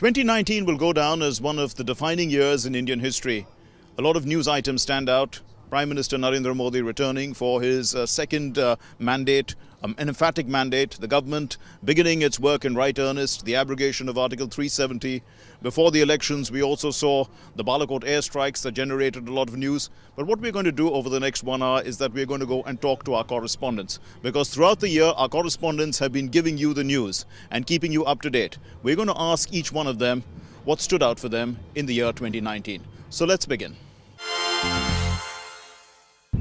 2019 will go down as one of the defining years in Indian history. A lot of news items stand out. Prime Minister Narendra Modi returning for his second mandate, an emphatic mandate. The government beginning its work in right earnest, the abrogation of Article 370. Before the elections, we also saw the Balakot airstrikes that generated a lot of news. But what we're going to do over the next 1 hour is that we're going to go and talk to our correspondents. Because throughout the year, our correspondents have been giving you the news and keeping you up to date. We're going to ask each one of them what stood out for them in the year 2019. So let's begin.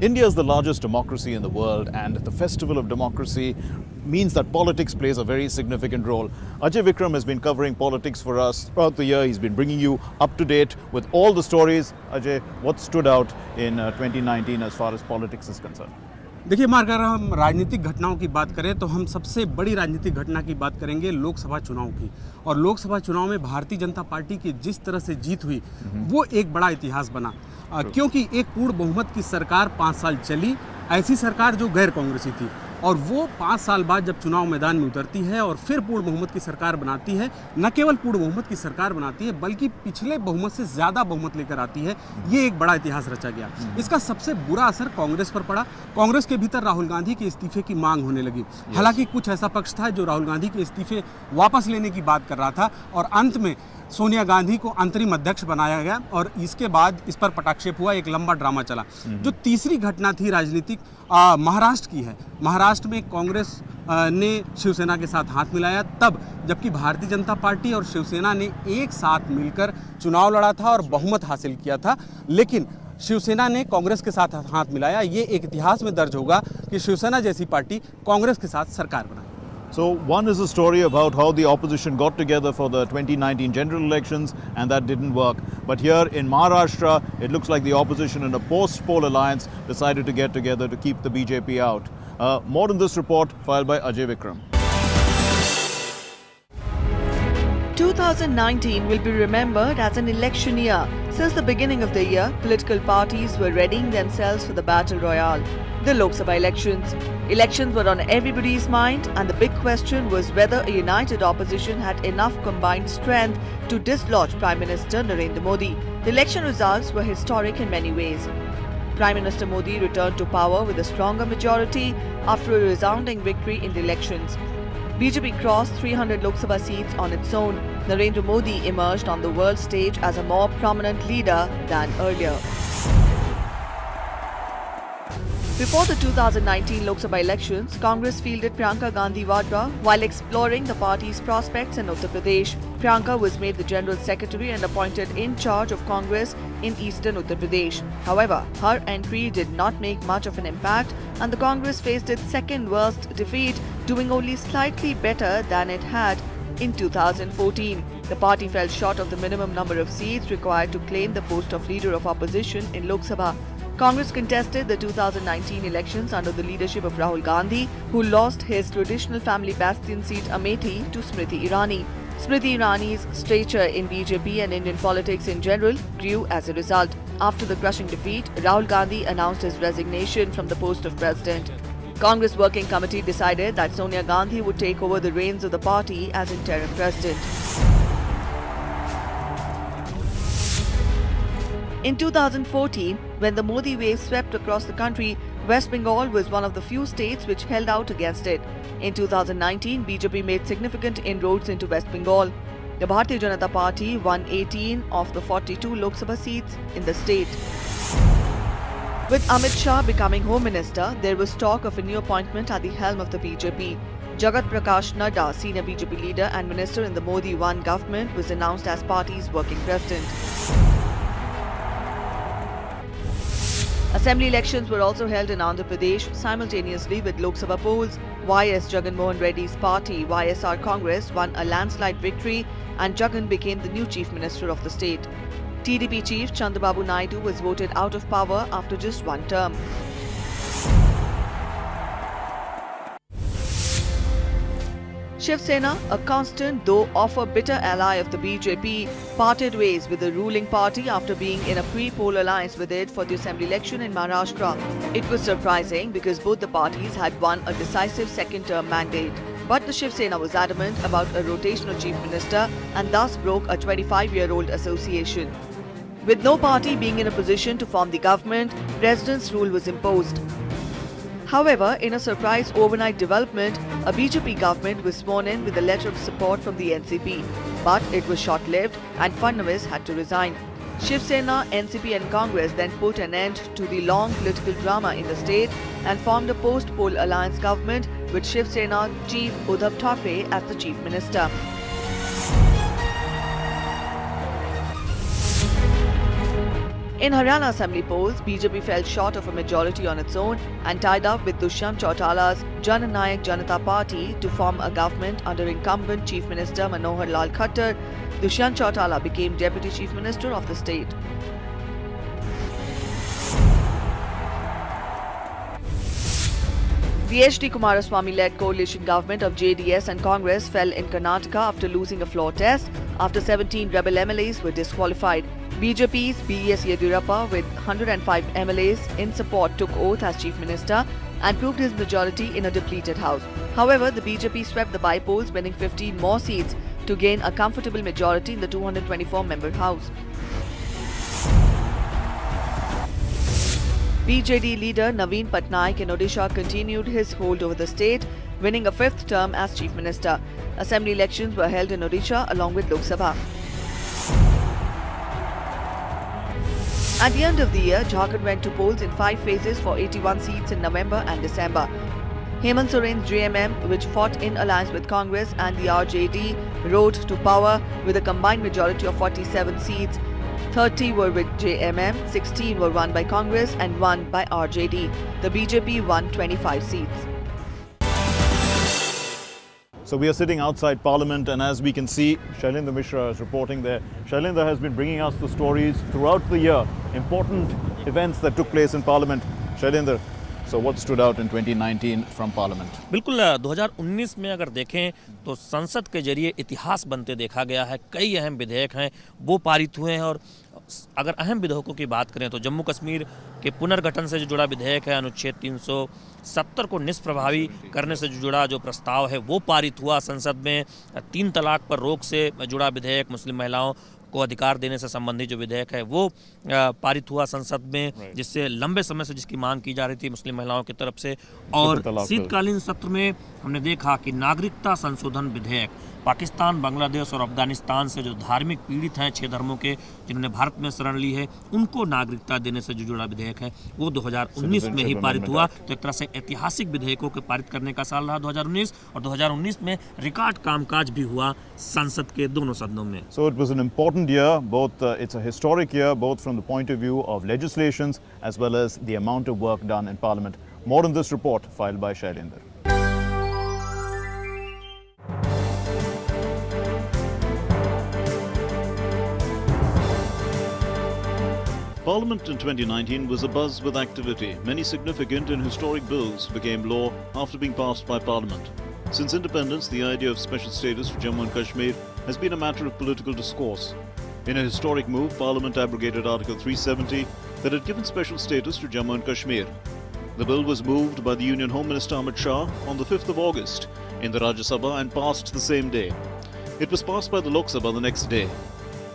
India is the largest democracy in the world, and the Festival of Democracy means that politics plays a very significant role. Ajay Vikram has been covering politics for us throughout the year. He's been bringing you up to date with all the stories. Ajay, what stood out in 2019 as far as politics is concerned? देखिए, अगर हम राजनीतिक घटनाओं की बात करें तो हम सबसे बड़ी राजनीतिक घटना की बात करेंगे लोकसभा चुनाव की। और लोकसभा चुनाव में भारतीय जनता पार्टी की जिस तरह से जीत हुई वो एक बड़ा इतिहास बना, क्योंकि एक पूर्ण बहुमत की सरकार 5 साल चली, ऐसी सरकार जो गैर कांग्रेसी थी, और वो 5 साल बाद जब चुनाव मैदान में उतरती है और फिर पूर्ण बहुमत की सरकार बनाती है, न केवल पूर्ण बहुमत की सरकार बनाती है बल्कि पिछले बहुमत से ज़्यादा बहुमत लेकर आती है, ये एक बड़ा इतिहास रचा गया। इसका सबसे बुरा असर कांग्रेस पर पड़ा। कांग्रेस के भीतर राहुल गांधी के इस्तीफे की मांग होने लगी। हालांकि कुछ ऐसा पक्ष था जो राहुल गांधी के इस्तीफे वापस लेने की बात कर रहा था, और अंत में सोनिया गांधी को अंतरिम अध्यक्ष बनाया गया और इसके बाद इस पर पटाक्षेप हुआ, एक लंबा ड्रामा चला। जो तीसरी घटना थी राजनीतिक, महाराष्ट्र की है। महाराष्ट्र में कांग्रेस ने शिवसेना के साथ हाथ मिलाया तब, जबकि भारतीय जनता पार्टी और शिवसेना ने एक साथ मिलकर चुनाव लड़ा था और बहुमत हासिल किया था, लेकिन शिवसेना ने कांग्रेस के साथ हाथ मिलाया। ये एक इतिहास में दर्ज होगा कि शिवसेना जैसी पार्टी कांग्रेस के साथ सरकार बनाई। So one is a story about how the opposition got together for the 2019 general elections and that didn't work. But here in Maharashtra, it looks like the opposition in a post-poll alliance decided to get together to keep the BJP out. More in this report filed by Ajay Vikram. 2019 will be remembered as an election year. Since the beginning of the year, political parties were readying themselves for the battle royale, the Lok Sabha elections. Elections were on everybody's mind, and the big question was whether a united opposition had enough combined strength to dislodge Prime Minister Narendra Modi. The election results were historic in many ways. Prime Minister Modi returned to power with a stronger majority after a resounding victory in the elections. BJP crossed 300 Lok Sabha seats on its own. Narendra Modi emerged on the world stage as a more prominent leader than earlier. Before the 2019 Lok Sabha elections, Congress fielded Priyanka Gandhi Vadra while exploring the party's prospects in Uttar Pradesh. Priyanka was made the General Secretary and appointed in charge of Congress in eastern Uttar Pradesh. However, her entry did not make much of an impact, and the Congress faced its second worst defeat, doing only slightly better than it had in 2014. The party fell short of the minimum number of seats required to claim the post of Leader of Opposition in Lok Sabha. Congress contested the 2019 elections under the leadership of Rahul Gandhi, who lost his traditional family bastion seat Amethi to Smriti Irani. Smriti Irani's stature in BJP and Indian politics in general grew as a result. After the crushing defeat, Rahul Gandhi announced his resignation from the post of president. Congress Working Committee decided that Sonia Gandhi would take over the reins of the party as interim president. In 2014, when the Modi wave swept across the country, West Bengal was one of the few states which held out against it. In 2019, BJP made significant inroads into West Bengal. The Bharatiya Janata Party won 18 of the 42 Lok Sabha seats in the state. With Amit Shah becoming Home Minister, there was talk of a new appointment at the helm of the BJP. Jagat Prakash Nadda, senior BJP leader and minister in the Modi I government, was announced as party's working president. Assembly elections were also held in Andhra Pradesh simultaneously with Lok Sabha polls. YS Jagan Mohan Reddy's party, YSR Congress, won a landslide victory and Jagan became the new chief minister of the state. TDP chief Chandrababu Naidu was voted out of power after just one term. Shiv Sena, a constant though often bitter ally of the BJP, parted ways with the ruling party after being in a pre-poll alliance with it for the assembly election in Maharashtra. It was surprising because both the parties had won a decisive second-term mandate. But the Shiv Sena was adamant about a rotational chief minister and thus broke a 25-year-old association. With no party being in a position to form the government, President's rule was imposed. However, in a surprise overnight development, a BJP government was sworn in with a letter of support from the NCP. But it was short-lived and Fadnavis had to resign. Shiv Sena, NCP and Congress then put an end to the long political drama in the state and formed a post-poll alliance government with Shiv Sena chief Uddhav Thackeray as the chief minister. In Haryana Assembly polls, BJP fell short of a majority on its own and tied up with Dushyant Chautala's Jan Nayak Janata Party to form a government under incumbent Chief Minister Manohar Lal Khattar. Dushyant Chautala became Deputy Chief Minister of the state. The H.D. Kumaraswamy-led coalition government of JDS and Congress fell in Karnataka after losing a floor test. After 17 rebel MLAs were disqualified. BJP's B.S. Yediyurappa with 105 MLAs in support took oath as Chief Minister and proved his majority in a depleted house. However, the BJP swept the by-polls, winning 15 more seats to gain a comfortable majority in the 224-member house. BJD leader Naveen Patnaik in Odisha continued his hold over the state, winning a fifth term as Chief Minister. Assembly elections were held in Odisha along with Lok Sabha. At the end of the year, Jharkhand went to polls in 5 phases for 81 seats in November and December. Hemant Soren's JMM, which fought in alliance with Congress and the RJD, rode to power with a combined majority of 47 seats. 30 were with JMM, 16 were won by Congress and 1 by RJD. The BJP won 25 seats. So we are sitting outside Parliament, and as we can see, Shailendra Mishra is reporting there. Shailendra has been bringing us the stories throughout the year, important events that took place in Parliament. Shailendra, so what stood out in 2019 from Parliament? बिल्कुल 2019 में अगर देखें तो संसद के जरिए इतिहास बनते देखा गया है। कई अहम विधेयक हैं वो पारित हुए हैं और अगर अहम विधेयकों की बात करें तो जम्मू कश्मीर के पुनर्गठन से जो जुड़ा विधेयक है, अनुच्छेद 370 को निष्प्रभावी करने से जुड़ा जो प्रस्ताव है वो पारित हुआ संसद में। 3 तलाक पर रोक से जुड़ा विधेयक, मुस्लिम महिलाओं को अधिकार देने से संबंधित जो विधेयक है वो पारित हुआ संसद में, जिससे लंबे समय से जिसकी मांग की जा रही थी मुस्लिम महिलाओं की तरफ से। और शीतकालीन सत्र में हमने देखा कि नागरिकता संशोधन विधेयक पाकिस्तान, बांग्लादेश और अफगानिस्तान से जो धार्मिक पीड़ित हैं 6 धर्मों के जिन्होंने भारत में शरण ली है, उनको नागरिकता देने से जो जुड़ा विधेयक है वो 2019 में ही पारित हुआ। तो एक तरह से ऐतिहासिक विधेयकों के पारित करने का साल रहा 2019, और 2019 में रिकॉर्ड कामकाज भी हुआ संसद के दोनों सदनों में। So it was an important year, both it's a historic year, both from the point of view of legislations as well as the amount of work done in Parliament. More in this report filed by Shailendra. Parliament in 2019 was abuzz with activity. Many significant and historic bills became law after being passed by Parliament. Since independence, the idea of special status for Jammu and Kashmir has been a matter of political discourse. In a historic move, Parliament abrogated Article 370 that had given special status to Jammu and Kashmir. The bill was moved by the Union Home Minister Amit Shah on the 5th of August in the Rajya Sabha and passed the same day. It was passed by the Lok Sabha the next day.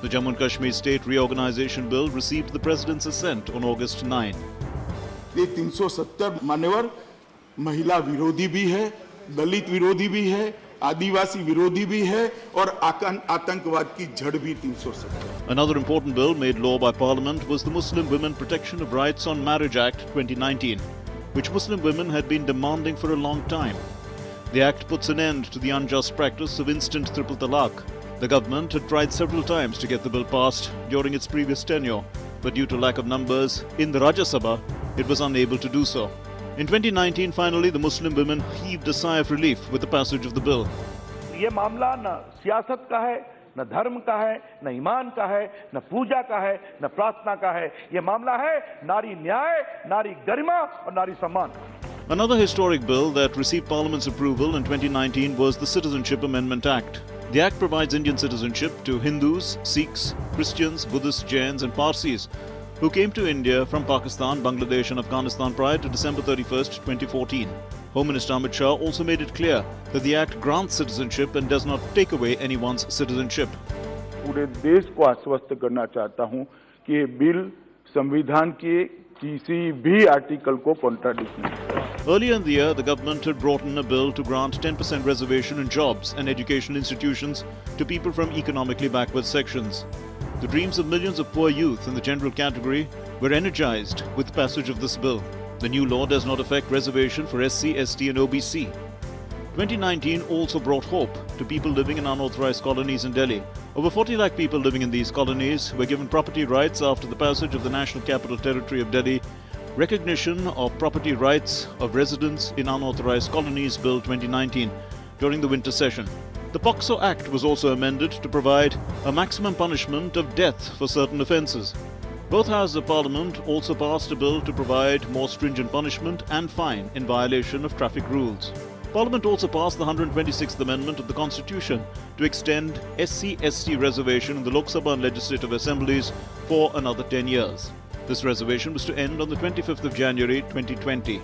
The Jammu and Kashmir State Reorganisation Bill received the President's assent on August 9. ये 370 मान्यवर महिला विरोधी भी है, दलित विरोधी भी है, आदिवासी विरोधी भी है और आतंकवाद की जड़ भी 370. Another important bill made law by Parliament was the Muslim Women Protection of Rights on Marriage Act 2019, which Muslim women had been demanding for a long time. The act puts an end to the unjust practice of instant triple talaq. The government had tried several times to get the bill passed during its previous tenure, but due to lack of numbers in the Rajya Sabha, it was unable to do so. In 2019, finally, the Muslim women heaved a sigh of relief with the passage of the bill. ये मामला न सियासत का है, न धर्म का है, न ईमान का है, न पूजा का है, न प्रार्थना का है। ये मामला है नारी न्याय, नारी गरिमा और नारी सम्मान। Another historic bill that received Parliament's approval in 2019 was the Citizenship Amendment Act. The Act provides Indian citizenship to Hindus, Sikhs, Christians, Buddhists, Jains and Parsis who came to India from Pakistan, Bangladesh and Afghanistan prior to December 31st, 2014. Home Minister Amit Shah also made it clear that the Act grants citizenship and does not take away anyone's citizenship. पूरे देश को आश्वस्त करना चाहता हूं कि ये bill संविधान के किसी भी आर्टिकल को कॉन्ट्राडिक्ट नहीं करता। Earlier in the year, the government had brought in a bill to grant 10% reservation in jobs and educational institutions to people from economically backward sections. The dreams of millions of poor youth in the general category were energized with the passage of this bill. The new law does not affect reservation for SC, ST and OBC. 2019 also brought hope to people living in unauthorized colonies in Delhi. Over 40 lakh people living in these colonies were given property rights after the passage of the National Capital Territory of Delhi Recognition of Property Rights of Residents in Unauthorized Colonies Bill 2019 during the winter session. The POCSO Act was also amended to provide a maximum punishment of death for certain offences. Both Houses of Parliament also passed a bill to provide more stringent punishment and fine in violation of traffic rules. Parliament also passed the 126th Amendment of the Constitution to extend SC/ST reservation in the Lok Sabha and Legislative Assemblies for another 10 years. This reservation was to end on the 25th of January 2020.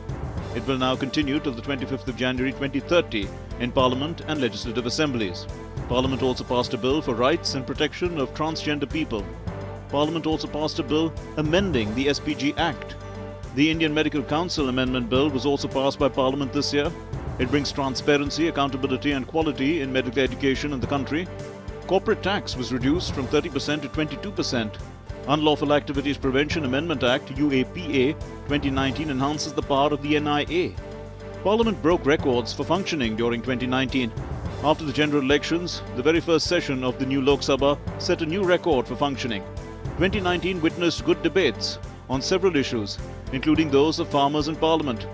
It will now continue till the 25th of January 2030 in Parliament and Legislative Assemblies. Parliament also passed a bill for rights and protection of transgender people. Parliament also passed a bill amending the SPG Act. The Indian Medical Council Amendment Bill was also passed by Parliament this year. It brings transparency, accountability and quality in medical education in the country. Corporate tax was reduced from 30% to 22%. Unlawful Activities Prevention Amendment Act UAPA 2019 enhances the power of the NIA. Parliament broke records for functioning during 2019. After the general elections, the very first session of the new Lok Sabha set a new record for functioning. 2019 witnessed good debates on several issues, including those of farmers in Parliament.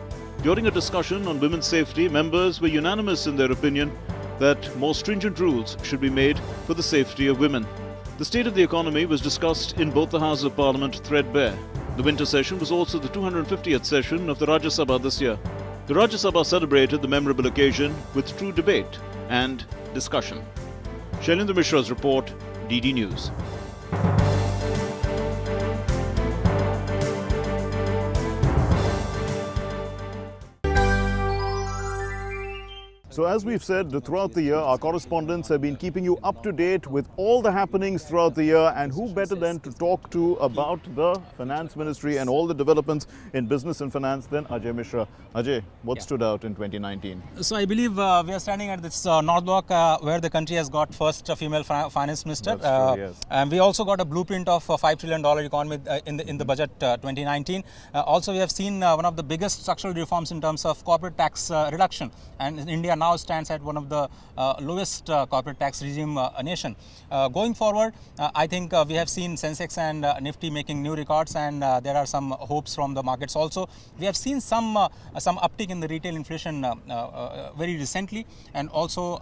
During a discussion on women's safety, members were unanimous in their opinion that more stringent rules should be made for the safety of women. The state of the economy was discussed in both the Houses of Parliament threadbare. The winter session was also the 250th session of the Rajya Sabha this year. The Rajya Sabha celebrated the memorable occasion with true debate and discussion. Shailendra Mishra's report, DD News. So as we've said, throughout the year, our correspondents have been keeping you up to date with all the happenings throughout the year, and who better than to talk to about the Finance Ministry and all the developments in business and finance than Ajay Mishra. Ajay, what stood out in 2019? So I believe we are standing at this North Block where the country has got first female finance minister. That's true, yes. And we also got a blueprint of $5 trillion economy in the budget 2019. Also, we have seen one of the biggest structural reforms in terms of corporate tax reduction, and India now stands at one of the lowest corporate tax regime nation. Going forward, I think we have seen Sensex and Nifty making new records, and there are some hopes from the markets also. We have seen some uptick in the retail inflation very recently, and also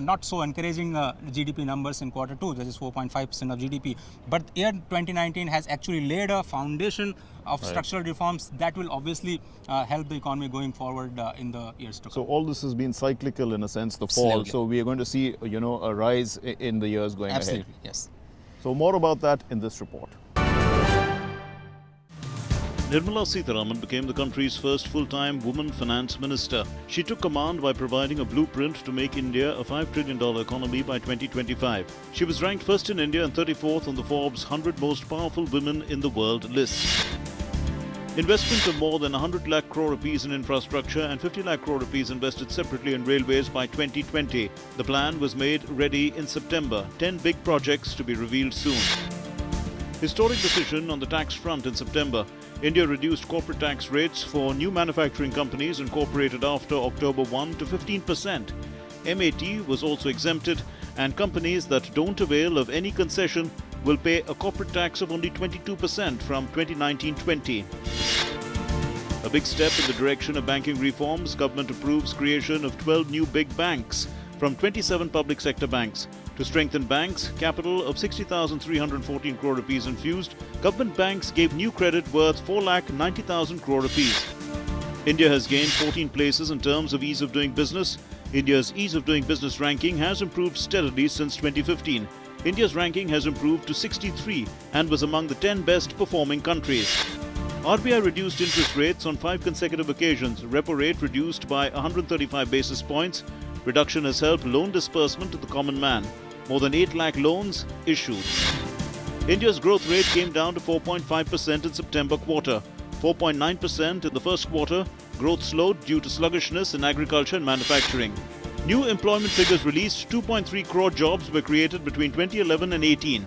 not so encouraging GDP numbers in Q2, that is 4.5% of GDP. But year 2019 has actually laid a foundation of structural reforms that will obviously help the economy going forward in the years to come. So all this has been cyclical in a sense, the fall. Absolutely. So we are going to see, a rise in the years going Absolutely, ahead. yes. So more about that in this report. Nirmala Sitharaman became the country's first full-time woman finance minister. She took command by providing a blueprint to make India a $5 trillion economy by 2025. She was ranked first in India and 34th on the Forbes 100 Most Powerful Women in the World list. Investment of more than 100 lakh crore rupees in infrastructure and 50 lakh crore rupees invested separately in railways by 2020. The plan was made ready in September. 10 big projects to be revealed soon. Historic decision on the tax front in September. India reduced corporate tax rates for new manufacturing companies incorporated after October 1 to 15%. MAT was also exempted, and companies that don't avail of any concession will pay a corporate tax of only 22% from 2019-20. A big step in the direction of banking reforms, government approves creation of 12 new big banks from 27 public sector banks. To strengthen banks, capital of 60,314 crore rupees infused, government banks gave new credit worth 4,90,000 crore rupees. India has gained 14 places in terms of ease of doing business. India's ease of doing business ranking has improved steadily since 2015. India's ranking has improved to 63 and was among the 10 best performing countries. RBI reduced interest rates on 5 consecutive occasions. Repo rate reduced by 135 basis points. Reduction has helped loan disbursement to the common man. More than 8 lakh loans issued. India's growth rate came down to 4.5% in September quarter. 4.9% in the first quarter. Growth slowed due to sluggishness in agriculture and manufacturing. New employment figures released. 2.3 crore jobs were created between 2011 and 18.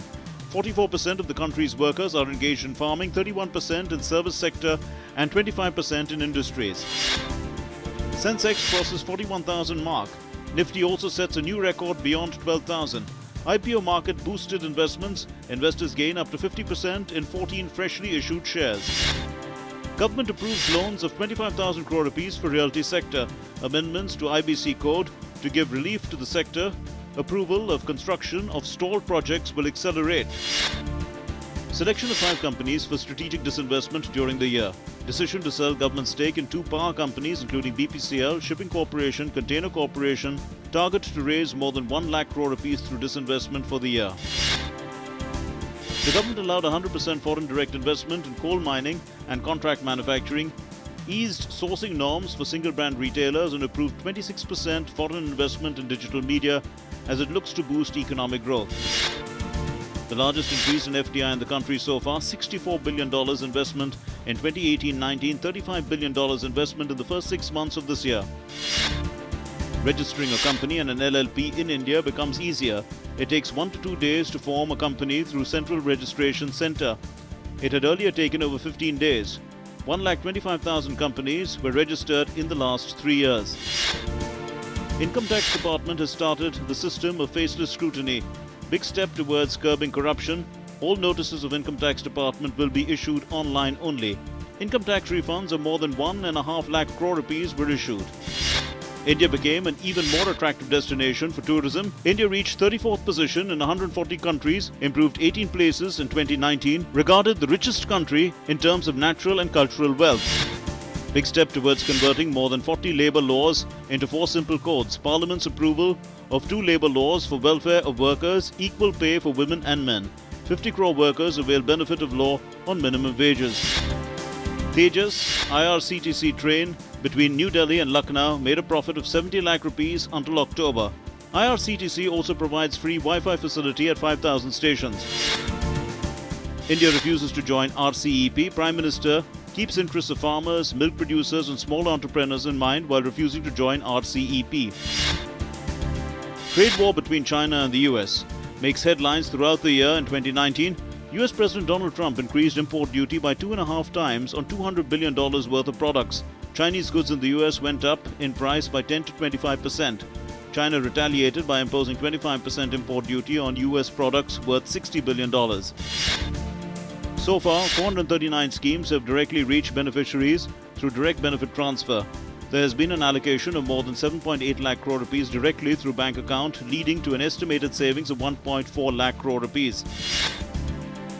44% of the country's workers are engaged in farming, 31% in service sector and 25% in industries. Sensex crosses 41,000 mark. Nifty also sets a new record beyond 12,000. IPO market boosted investments. Investors gain up to 50% in 14 freshly issued shares. Government approves loans of 25,000 crore rupees for realty sector. Amendments to IBC code to give relief to the sector. Approval of construction of stalled projects will accelerate. Selection of 5 companies for strategic disinvestment during the year. Decision to sell government stake in 2 power companies including BPCL, Shipping Corporation, Container Corporation. Target to raise more than 1 lakh crore rupees through disinvestment for the year. The government allowed 100% foreign direct investment in coal mining and contract manufacturing, eased sourcing norms for single-brand retailers and approved 26% foreign investment in digital media as it looks to boost economic growth. The largest increase in FDI in the country so far, $64 billion investment in 2018-19, $35 billion investment in the first 6 months of this year. Registering a company and an LLP in India becomes easier. It takes 1 to 2 days to form a company through Central Registration Centre. It had earlier taken over 15 days. 1,25,000 companies were registered in the last 3 years. Income Tax Department has started the system of faceless scrutiny. Big step towards curbing corruption. All notices of Income Tax Department will be issued online only. Income tax refunds of more than 1.5 lakh crore rupees were issued. India became an even more attractive destination for tourism. India reached 34th position in 140 countries, improved 18 places in 2019, regarded the richest country in terms of natural and cultural wealth. Big step towards converting more than 40 labour laws into 4 simple codes. Parliament's approval of 2 labour laws for welfare of workers, equal pay for women and men. 50 crore workers avail benefit of law on minimum wages. Tejas IRCTC train between New Delhi and Lucknow made a profit of 70 lakh rupees until October. IRCTC also provides free Wi-Fi facility at 5,000 stations. India refuses to join RCEP. Prime Minister keeps interests of farmers, milk producers and small entrepreneurs in mind while refusing to join RCEP. Trade war between China and the US makes headlines throughout the year. In 2019, US President Donald Trump increased import duty by 2.5 times on $200 billion worth of products. Chinese goods in the US went up in price by 10 to 25%. China retaliated by imposing 25% import duty on US products worth $60 billion. So far, 439 schemes have directly reached beneficiaries through direct benefit transfer. There has been an allocation of more than 7.8 lakh crore rupees directly through bank account, leading to an estimated savings of 1.4 lakh crore rupees.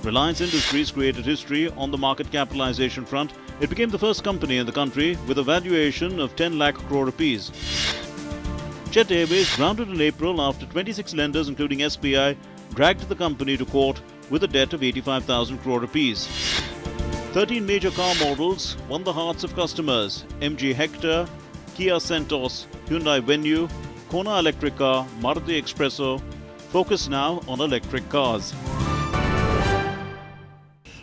Reliance Industries created history on the market capitalization front. It became the first company in the country with a valuation of 10 lakh crore rupees. Jet Airways grounded in April after 26 lenders including SBI dragged the company to court with a debt of 85,000 crore rupees. 13 major car models won the hearts of customers. MG Hector, Kia Seltos, Hyundai Venue, Kona electric car, Maruti Expresso. Focus now on electric cars.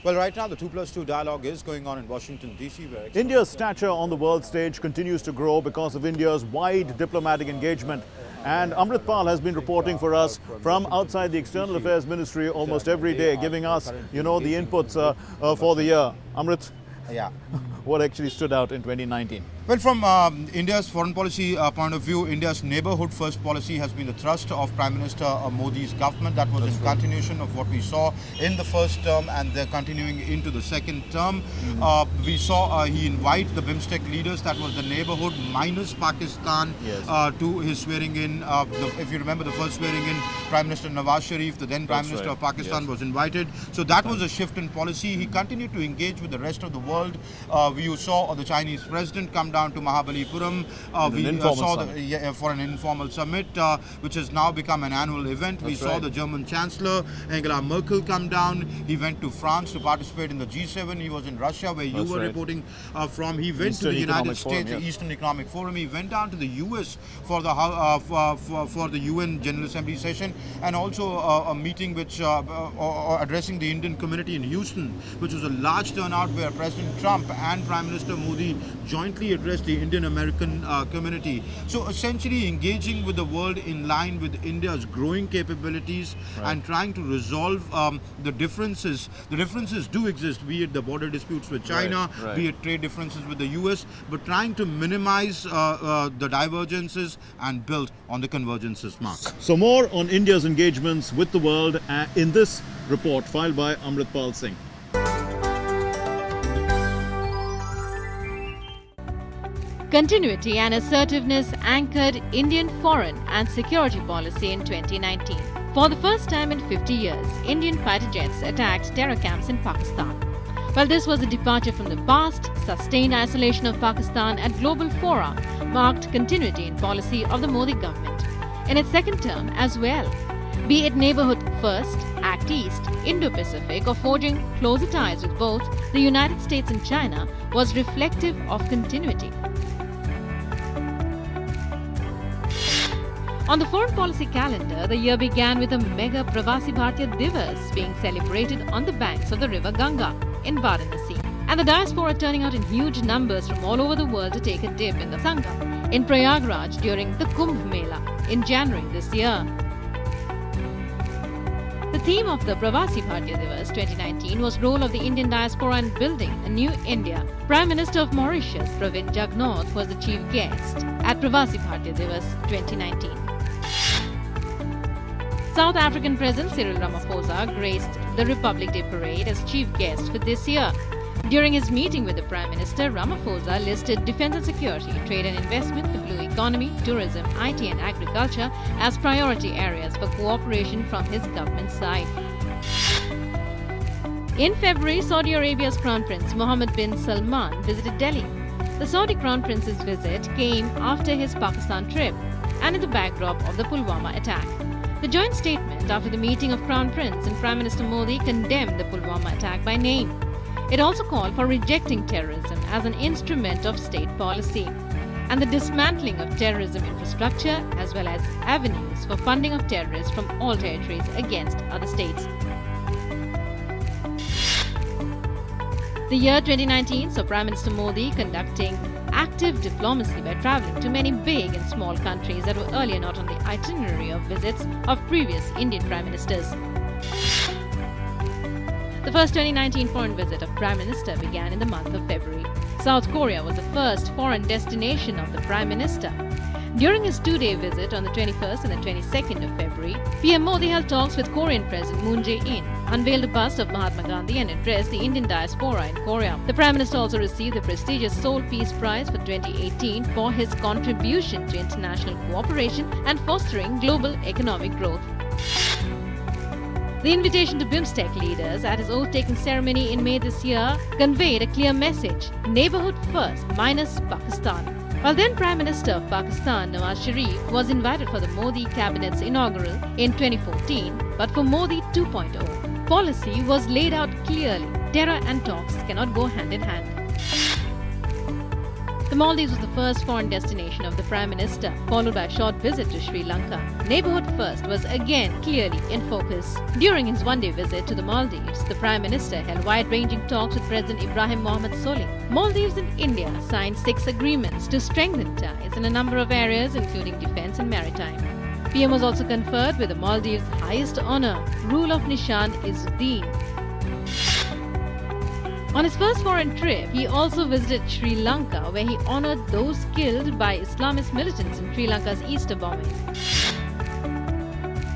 Well, right now the 2+2 dialogue is going on in Washington, D.C. where India's stature on the world stage continues to grow because of India's wide diplomatic engagement. And Amrit Pal has been reporting for us from outside the External Affairs Ministry almost every day, giving us, the inputs for the year. Amrit, what actually stood out in 2019? Well, from India's foreign policy point of view, India's neighbourhood first policy has been the thrust of Prime Minister Modi's government. That was in continuation of what we saw in the first term and they're continuing into the second term. We saw he invite the BIMSTEC leaders, that was the neighbourhood minus Pakistan, to his swearing in. If you remember the first swearing in, Prime Minister Nawaz Sharif, the then Prime Minister of Pakistan, was invited. So that was a shift in policy. He continued to engage with the rest of the world. We saw the Chinese president come down down to Mahabalipuram. We saw for an informal summit, which has now become an annual event. We saw the German Chancellor Angela Merkel come down. He went to France to participate in the G7. He was in Russia, where you were reporting from. He went to the United States, the Eastern Economic Forum. He went down to the US for the for the UN General Assembly session, and also a meeting which addressing the Indian community in Houston, which was a large turnout, where President Trump and Prime Minister Modi jointly addressed the Indian American community. So essentially engaging with the world in line with India's growing capabilities and trying to resolve the differences. The differences do exist, be it the border disputes with China, be it trade differences with the US, but trying to minimize the divergences and build on the convergences, Mark. So more on India's engagements with the world in this report filed by Amritpal Singh. Continuity and assertiveness anchored Indian foreign and security policy in 2019. For the first time in 50 years, Indian fighter jets attacked terror camps in Pakistan. While this was a departure from the past, sustained isolation of Pakistan at global fora marked continuity in policy of the Modi government in its second term as well. Be it neighborhood first, Act East, Indo-Pacific, or forging closer ties with both the United States and China was reflective of continuity. On the foreign policy calendar, the year began with a mega Prasar Bharati Divas being celebrated on the banks of the river Ganga in Varanasi, and the diaspora turning out in huge numbers from all over the world to take a dip in the Sangam in Prayagraj during the Kumbh Mela in January this year. The theme of the Prasar Bharati Divas 2019 was role of the Indian diaspora in building a new India. Prime Minister of Mauritius, Pravind Jugnauth, was the chief guest at Prasar Bharati Divas 2019. South African President Cyril Ramaphosa graced the Republic Day Parade as chief guest for this year. During his meeting with the Prime Minister, Ramaphosa listed defense and security, trade and investment, the blue economy, tourism, IT and agriculture as priority areas for cooperation from his government side. In February, Saudi Arabia's Crown Prince Mohammed bin Salman visited Delhi. The Saudi Crown Prince's visit came after his Pakistan trip and in the backdrop of the Pulwama attack. The joint statement after the meeting of Crown Prince and Prime Minister Modi condemned the Pulwama attack by name. It also called for rejecting terrorism as an instrument of state policy and the dismantling of terrorism infrastructure as well as avenues for funding of terrorists from all territories against other states. The year 2019 saw Prime Minister Modi conducting active diplomacy by travelling to many big and small countries that were earlier not on the itinerary of visits of previous Indian Prime Ministers. The first 2019 foreign visit of Prime Minister began in the month of February. South Korea was the first foreign destination of the Prime Minister. During his two-day visit on the 21st and the 22nd of February, PM Modi held talks with Korean President Moon Jae-in, unveiled a bust of Mahatma Gandhi and addressed the Indian diaspora in Korea. The Prime Minister also received the prestigious Seoul Peace Prize for 2018 for his contribution to international cooperation and fostering global economic growth. The invitation to BIMSTEC leaders at his oath-taking ceremony in May this year conveyed a clear message: neighborhood first minus Pakistan. While then Prime Minister of Pakistan Nawaz Sharif was invited for the Modi cabinet's inaugural in 2014, but for Modi 2.0, policy was laid out clearly. Terror and talks cannot go hand in hand. The Maldives was the first foreign destination of the Prime Minister, followed by a short visit to Sri Lanka. Neighborhood first was again clearly in focus. During his one-day visit to the Maldives, the Prime Minister held wide-ranging talks with President Ibrahim Mohamed Solih. Maldives and India signed 6 agreements to strengthen ties in a number of areas, including defense and maritime. PM was also conferred with the Maldives' highest honor, Rule of Nishan Izzuddin. On his first foreign trip, he also visited Sri Lanka, where he honored those killed by Islamist militants in Sri Lanka's Easter bombing.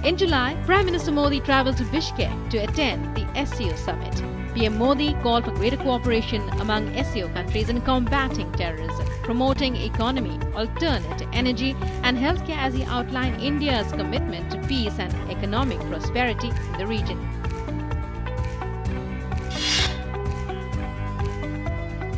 In July, Prime Minister Modi travelled to Bishkek to attend the SCO summit. PM Modi called for greater cooperation among SCO countries in combating terrorism, promoting economy, alternate energy and healthcare as he outlined India's commitment to peace and economic prosperity in the region.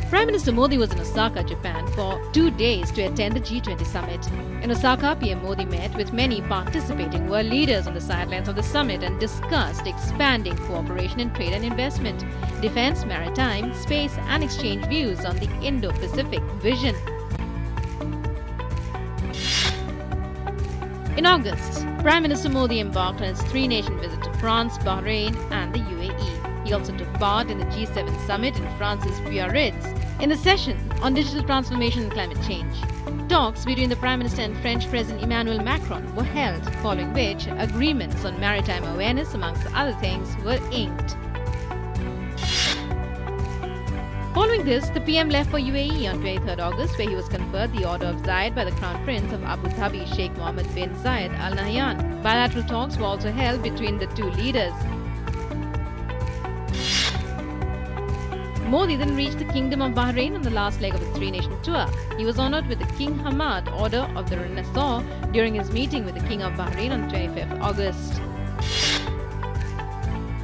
Prime Minister Modi was in Osaka, Japan for 2 days to attend the G20 summit. In Osaka, PM Modi met with many participating world leaders on the sidelines of the summit and discussed expanding cooperation in trade and investment, defense, maritime, space and exchange views on the Indo-Pacific vision. In August, Prime Minister Modi embarked on his three-nation visit to France, Bahrain and the UAE. He also took part in the G7 summit in France's Biarritz in the session on digital transformation and climate change. Talks between the Prime Minister and French President Emmanuel Macron were held, following which agreements on maritime awareness, amongst other things, were inked. Following this, the PM left for UAE on 23rd August, where he was conferred the Order of Zayed by the Crown Prince of Abu Dhabi, Sheikh Mohammed bin Zayed Al Nahyan. Bilateral talks were also held between the two leaders. Modi then reached the Kingdom of Bahrain on the last leg of his three-nation tour. He was honoured with the King Hamad Order of the Renaissance during his meeting with the King of Bahrain on 25th August.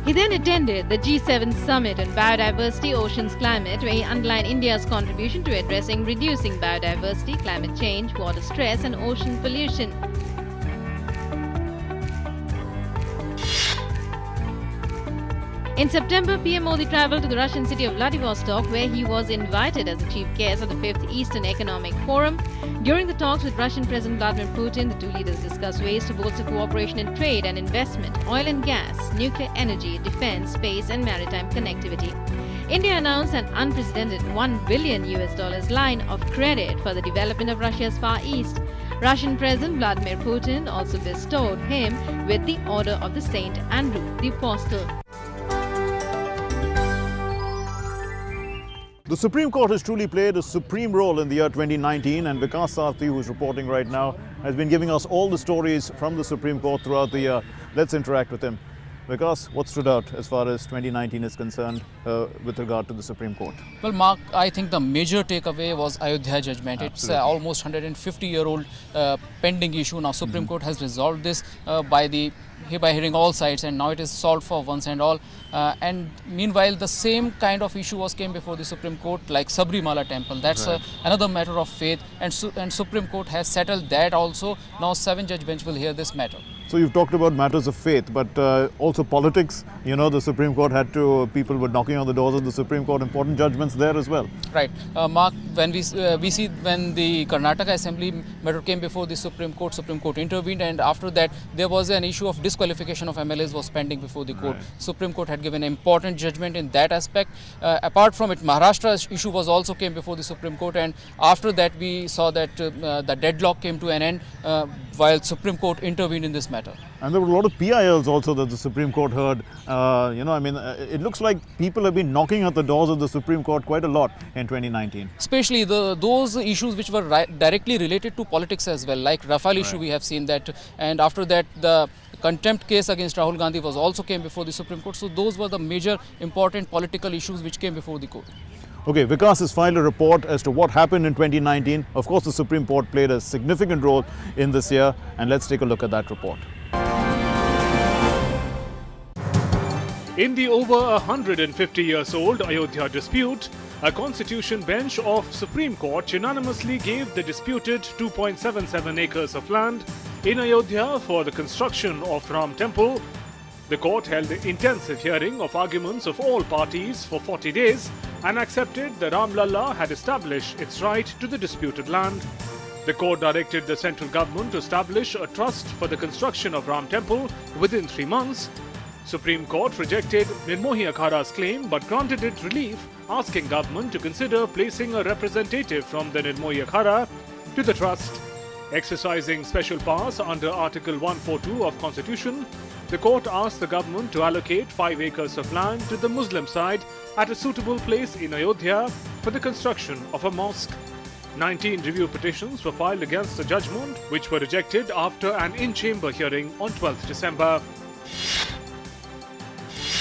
He then attended the G7 Summit on Biodiversity, Oceans, Climate, where he underlined India's contribution to addressing reducing biodiversity, climate change, water stress and ocean pollution. In September, PM Modi travelled to the Russian city of Vladivostok, where he was invited as the chief guest of the 5th Eastern Economic Forum. During the talks with Russian President Vladimir Putin, the two leaders discussed ways to bolster cooperation in trade and investment, oil and gas, nuclear energy, defense, space and maritime connectivity. India announced an unprecedented $1 billion line of credit for the development of Russia's Far East. Russian President Vladimir Putin also bestowed him with the Order of the Saint Andrew the Apostle. The Supreme Court has truly played a supreme role in the year 2019, and Vikas Sarthi, who is reporting right now, has been giving us all the stories from the Supreme Court throughout the year. Let's interact with him. Vikas, what stood out as far as 2019 is concerned with regard to the Supreme Court? Well, Mark, I think the major takeaway was Ayodhya judgment. Absolutely. It's almost 150-year-old pending issue. Now, Supreme Court has resolved this by hearing all sides, and now it is solved for once and all. And meanwhile, the same kind of issue came before the Supreme Court, like Sabrimala temple. That's Right. another matter of faith, and Supreme Court has settled that also. Now, 7-judge bench will hear this matter. So you've talked about matters of faith, but also politics. You know, the Supreme Court people were knocking on the doors of the Supreme Court, important judgments there as well. Right. Mark, when we see when the Karnataka Assembly matter came before the Supreme Court intervened, and after that there was an issue of disqualification of MLAs was pending before the court. Right. Supreme Court had given important judgment in that aspect. Apart from it, Maharashtra's issue was also came before the Supreme Court, and after that we saw that the deadlock came to an end while Supreme Court intervened in this matter. And there were a lot of PILs also that the Supreme Court heard. It looks like people have been knocking at the doors of the Supreme Court quite a lot in 2019. Especially those issues which were directly related to politics as well, like Rafale issue, we have seen that, and after that the contempt case against Rahul Gandhi was also came before the Supreme Court. So those were the major important political issues which came before the court. Okay, Vikas has filed a report as to what happened in 2019. Of course, the Supreme Court played a significant role in this year, and let's take a look at that report. In the over 150 years old Ayodhya dispute, a constitution bench of Supreme Court unanimously gave the disputed 2.77 acres of land in Ayodhya for the construction of Ram Temple. The court held an intensive hearing of arguments of all parties for 40 days and accepted that Ram Lalla had established its right to the disputed land. The court directed the central government to establish a trust for the construction of Ram Temple within 3 months. Supreme Court rejected Nirmohi Akhara's claim but granted it relief, asking government to consider placing a representative from the Nirmohi Akhara to the trust. Exercising special powers under Article 142 of Constitution, the court asked the government to allocate 5 acres of land to the Muslim side at a suitable place in Ayodhya for the construction of a mosque. 19 review petitions were filed against the judgment, which were rejected after an in-chamber hearing on 12th December.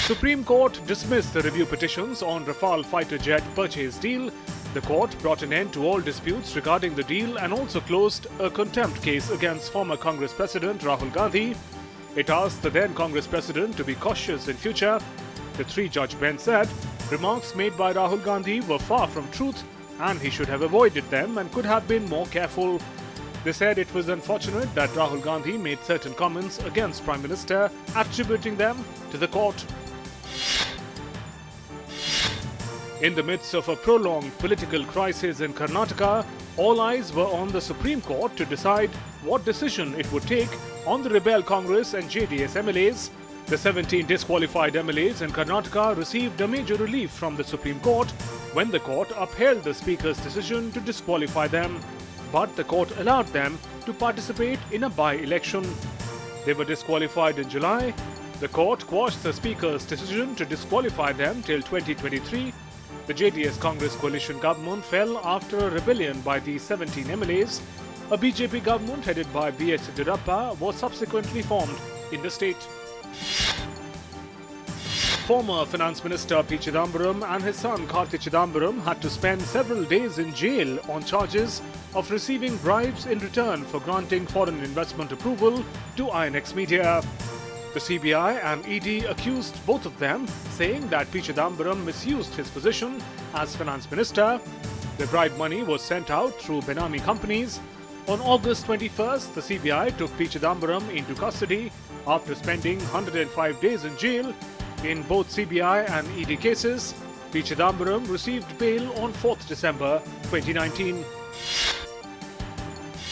Supreme Court dismissed the review petitions on Rafale fighter jet purchase deal. The court brought an end to all disputes regarding the deal and also closed a contempt case against former Congress President Rahul Gandhi. It asked the then Congress President to be cautious in future. The 3-judge bench said Remarks made by Rahul Gandhi were far from truth and he should have avoided them and could have been more careful. They said it was unfortunate that Rahul Gandhi made certain comments against Prime Minister, attributing them to the court. In the midst of a prolonged political crisis in Karnataka, all eyes were on the Supreme Court to decide what decision it would take on the rebel Congress and JDS MLAs. The 17 disqualified MLAs in Karnataka received a major relief from the Supreme Court when the court upheld the Speaker's decision to disqualify them. But the court allowed them to participate in a by-election. They were disqualified in July. The court quashed the Speaker's decision to disqualify them till 2023. The JDS Congress coalition government fell after a rebellion by the 17 MLAs. A BJP government headed by B.S. Yediyurappa was subsequently formed in the state. Former Finance Minister P. Chidambaram and his son Karti Chidambaram had to spend several days in jail on charges of receiving bribes in return for granting foreign investment approval to INX Media. The CBI and ED accused both of them, saying that P. Chidambaram misused his position as Finance Minister. The bribe money was sent out through Benami companies. On August 21st, the CBI took P. Chidambaram into custody after spending 105 days in jail. In both CBI and ED cases, P. Chidambaram received bail on 4th December 2019.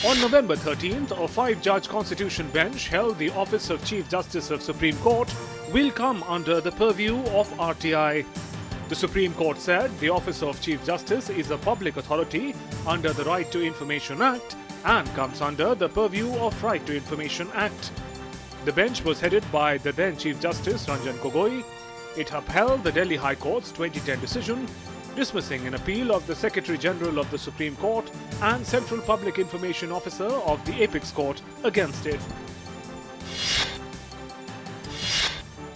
On November 13th, a 5-judge constitution bench held the office of Chief Justice of Supreme Court will come under the purview of RTI. The Supreme Court said the office of Chief Justice is a public authority under the Right to Information Act and comes under the purview of Right to Information Act. The bench was headed by the then Chief Justice Ranjan Gogoi. It upheld the Delhi High Court's 2010 decision, dismissing an appeal of the Secretary General of the Supreme Court and Central Public Information Officer of the Apex Court against it.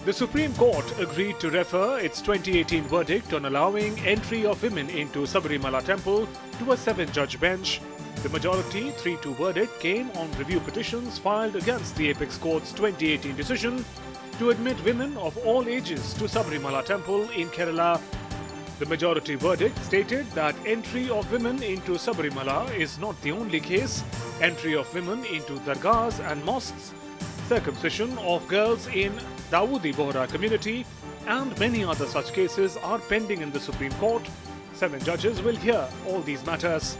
The Supreme Court agreed to refer its 2018 verdict on allowing entry of women into Sabarimala Temple to a 7-judge bench. The majority 3-2 verdict came on review petitions filed against the Apex Court's 2018 decision to admit women of all ages to Sabarimala Temple in Kerala. The majority verdict stated that entry of women into Sabarimala is not the only case. Entry of women into dargahs and mosques, circumcision of girls in Dawoodi Bohra community, and many other such cases are pending in the Supreme Court. 7 judges will hear all these matters.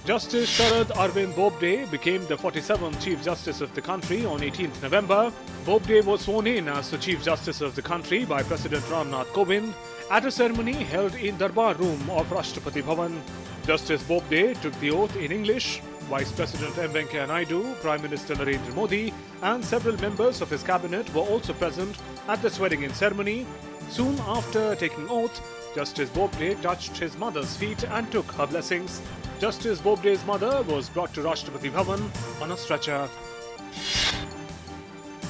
Justice Sharad Arvind Bobde became the 47th Chief Justice of the country on 18th November. Bobde was sworn in as the Chief Justice of the country by President Ramnath Kovind at a ceremony held in Darbar Room of Rashtrapati Bhavan. Justice Bobde took the oath in English. Vice President M. Venkaiah Naidu, Prime Minister Narendra Modi and several members of his cabinet were also present at the swearing-in ceremony. Soon after taking oath, Justice Bobde touched his mother's feet and took her blessings. Justice Bobde's mother was brought to Rashtrapati Bhavan on a stretcher.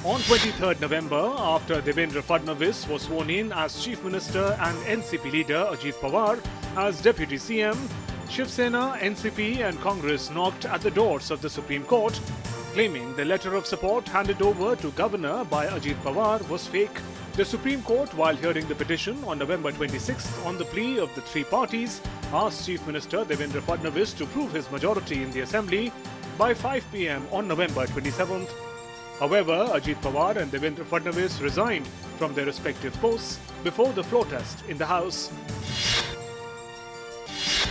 On 23rd November, after Devendra Fadnavis was sworn in as Chief Minister and NCP leader Ajit Pawar as Deputy CM, Shiv Sena, NCP and Congress knocked at the doors of the Supreme Court, claiming the letter of support handed over to Governor by Ajit Pawar was fake. The Supreme Court, while hearing the petition on November 26th on the plea of the 3 parties, asked Chief Minister Devendra Fadnavis to prove his majority in the Assembly by 5 p.m. on November 27th. However, Ajit Pawar and Devendra Fadnavis resigned from their respective posts before the floor test in the House.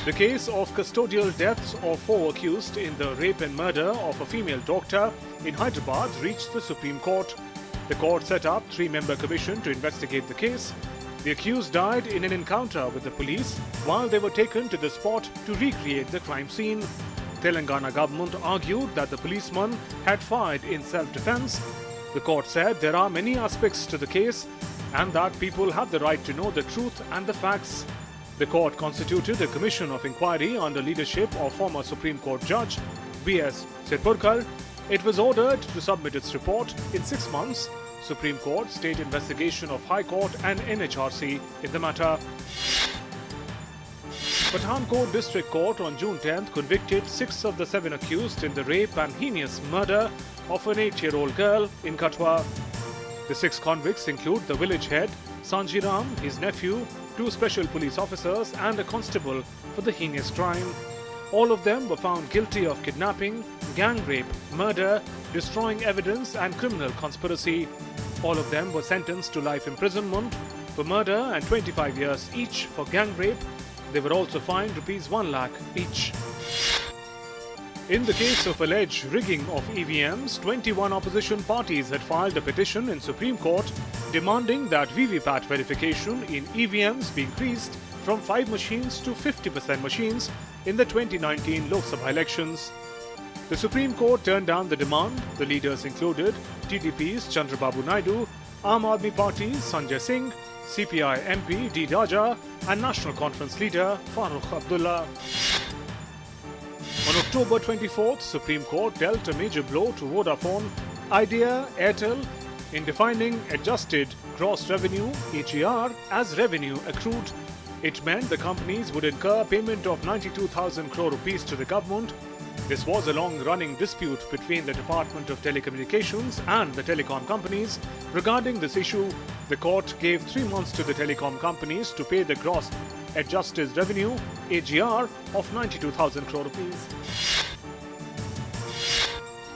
The case of custodial deaths of 4 accused in the rape and murder of a female doctor in Hyderabad reached the Supreme Court. The court set up 3-member commission to investigate the case. The accused died in an encounter with the police while they were taken to the spot to recreate the crime scene. Telangana government argued that the policeman had fired in self-defense. The court said there are many aspects to the case and that people have the right to know the truth and the facts. The court constituted a commission of inquiry under leadership of former Supreme Court Judge B.S. Sirpurkar. It was ordered to submit its report in 6 months. Supreme Court state investigation of High Court and NHRC in the matter. Pathankot District Court on June 10th convicted 6 of the 7 accused in the rape and heinous murder of an 8-year-old girl in Katwa. The 6 convicts include the village head, Sanjiram, his nephew, 2 special police officers and a constable for the heinous crime. All of them were found guilty of kidnapping, gang rape, murder, destroying evidence and criminal conspiracy. All of them were sentenced to life imprisonment for murder and 25 years each for gang rape. They were also fined ₹1 lakh each. In the case of alleged rigging of EVMs, 21 opposition parties had filed a petition in Supreme Court demanding that VVPAT verification in EVMs be increased from 5 machines to 50% machines in the 2019 Lok Sabha elections. The Supreme Court turned down the demand. The leaders included TDP's Chandrababu Naidu, Aam Aadmi Party's Sanjay Singh, CPI MP D. Raja and National Conference leader Farooq Abdullah. On October 24th, Supreme Court dealt a major blow to Vodafone, Idea, Airtel in defining adjusted gross revenue (AGR) as revenue accrued. It meant the companies would incur payment of 92,000 crore rupees to the government. This was a long-running dispute between the Department of Telecommunications and the telecom companies. Regarding this issue, the court gave 3 months to the telecom companies to pay the gross adjusted revenue (AGR) of 92,000 crore rupees.